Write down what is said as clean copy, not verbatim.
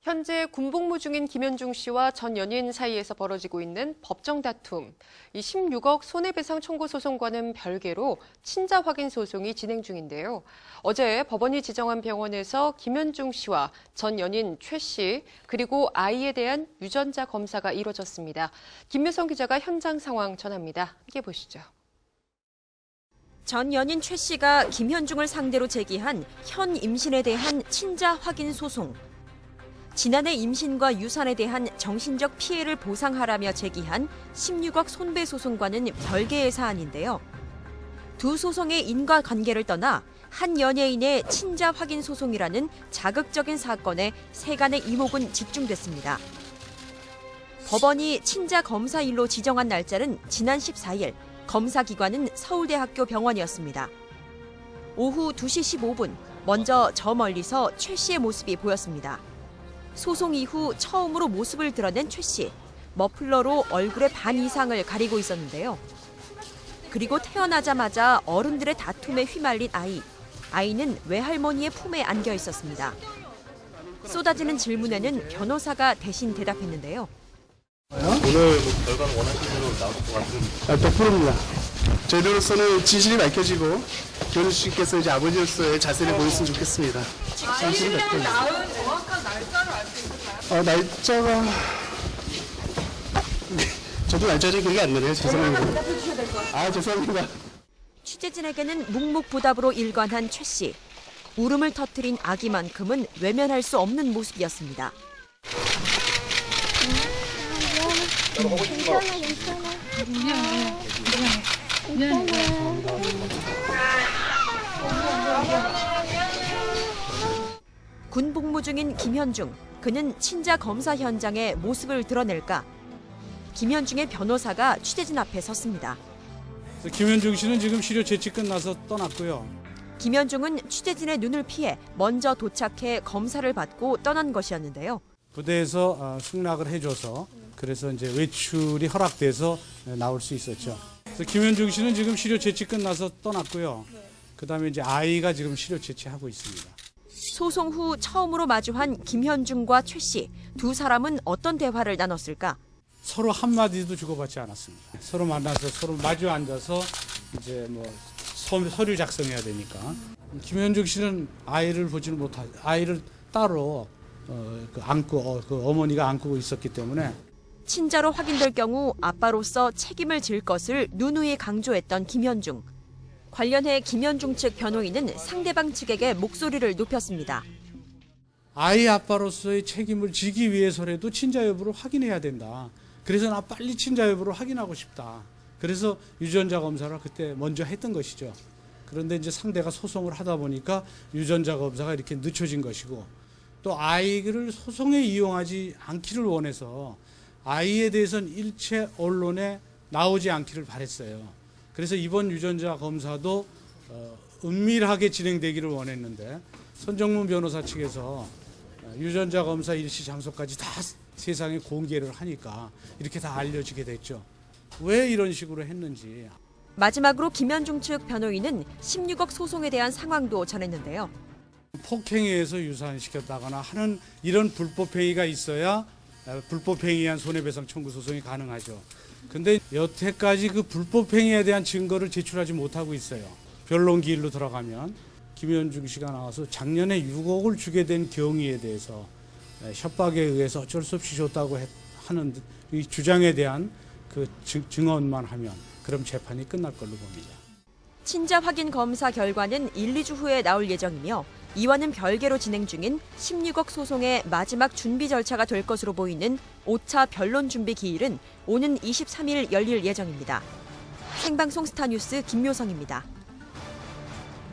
현재 군복무 중인 김현중 씨와 전 연인 사이에서 벌어지고 있는 법정 다툼. 이 16억 손해배상 청구 소송과는 별개로 친자 확인 소송이 진행 중인데요. 어제 법원이 지정한 병원에서 김현중 씨와 전 연인 최 씨, 그리고 아이에 대한 유전자 검사가 이뤄졌습니다. 김묘성 기자가 현장 상황 전합니다. 함께 보시죠. 전 연인 최 씨가 김현중을 상대로 제기한 현 임신에 대한 친자 확인 소송. 지난해 임신과 유산에 대한 정신적 피해를 보상하라며 제기한 16억 손배소송과는 별개의 사안인데요. 두 소송의 인과관계를 떠나 한 연예인의 친자 확인 소송이라는 자극적인 사건에 세간의 이목은 집중됐습니다. 법원이 친자 검사일로 지정한 날짜는 지난 14일, 검사기관은 서울대학교 병원이었습니다. 오후 2시 15분, 먼저 저 멀리서 최 씨의 모습이 보였습니다. 소송 이후 처음으로 모습을 드러낸 최 씨. 머플러로 얼굴의 반 이상을 가리고 있었는데요. 그리고 태어나자마자 어른들의 다툼에 휘말린 아이. 아이는 외할머니의 품에 안겨 있었습니다. 쏟아지는 질문에는 변호사가 대신 대답했는데요. 오늘 결과는 원하신 대로 나올 것 같은. 100%입니다. 저희로서는 진실이 밝혀지고 김현중 씨께서 이제 아버지로서의 자세를 보였으면 좋겠습니다. 진실이 밝혀지고. 낳은 정확한 날짜를 알 수 있을까요? 날짜가 저도 날짜를 기억이 안 나네요. 죄송합니다. 죄송합니다. 취재진에게는 묵묵부답으로 일관한 최 씨. 울음을 터뜨린 아기만큼은 외면할 수 없는 모습이었습니다. 군 복무 중인 김현중. 그는 친자 검사 현장에 모습을 드러낼까? 김현중의 변호사가 취재진 앞에 섰습니다. 김현중 씨는 지금 실효 채취 끝나서 떠났고요. 김현중은 취재진의 눈을 피해 먼저 도착해 검사를 받고 떠난 것이었는데요. 부대에서 승낙을 해줘서 그래서 이제 외출이 허락돼서 나올 수 있었죠. 그래서 김현중 씨는 지금 실효 채취 끝나서 떠났고요. 그다음에 이제 아이가 지금 실효 채취하고 있습니다. 소송 후 처음으로 마주한 김현중과 최 씨. 두 사람은 어떤 대화를 나눴을까? 서로 한마디도 주고받지 않았습니다. 서로 만나서 서로 마주 앉아서 이제 뭐 서류 작성해야 되니까. 김현중 씨는 아이를 보지는 못하고 아이를 따로 안고 어머니가 안고 있었기 때문에 친자로 확인될 경우 아빠로서 책임을 질 것을 누누이 강조했던 김현중. 관련해 김현중 측 변호인은 상대방 측에게 목소리를 높였습니다. 아이 아빠로서의 책임을 지기 위해서라도 친자 여부를 확인해야 된다. 그래서 나 빨리 친자 여부를 확인하고 싶다. 그래서 유전자 검사를 그때 먼저 했던 것이죠. 그런데 이제 상대가 소송을 하다 보니까 유전자 검사가 이렇게 늦춰진 것이고 또 아이를 소송에 이용하지 않기를 원해서 아이에 대해서는 일체 언론에 나오지 않기를 바랬어요. 그래서 이번 유전자 검사도 은밀하게 진행되기를 원했는데 손정문 변호사 측에서 유전자 검사 일시 장소까지 다 세상에 공개를 하니까 이렇게 다 알려지게 됐죠. 왜 이런 식으로 했는지. 마지막으로 김현중 측 변호인은 16억 소송에 대한 상황도 전했는데요. 폭행해서 유산시켰다거나 하는 이런 불법행위가 있어야 불법행위한 손해배상 청구 소송이 가능하죠. 근데 여태까지 그 불법행위에 대한 증거를 제출하지 못하고 있어요. 변론기일로 들어가면 김현중 씨가 나와서 작년에 6억을 주게 된 경위에 대해서 협박에 의해서 어쩔 수 없이 줬다고 하는 이 주장에 대한 그 증언만 하면 그럼 재판이 끝날 걸로 봅니다. 친자 확인 검사 결과는 1, 2주 후에 나올 예정이며 이와는 별개로 진행 중인 16억 소송의 마지막 준비 절차가 될 것으로 보이는 5차 변론 준비 기일은 오는 23일 열릴 예정입니다. 생방송 스타뉴스 김묘성입니다.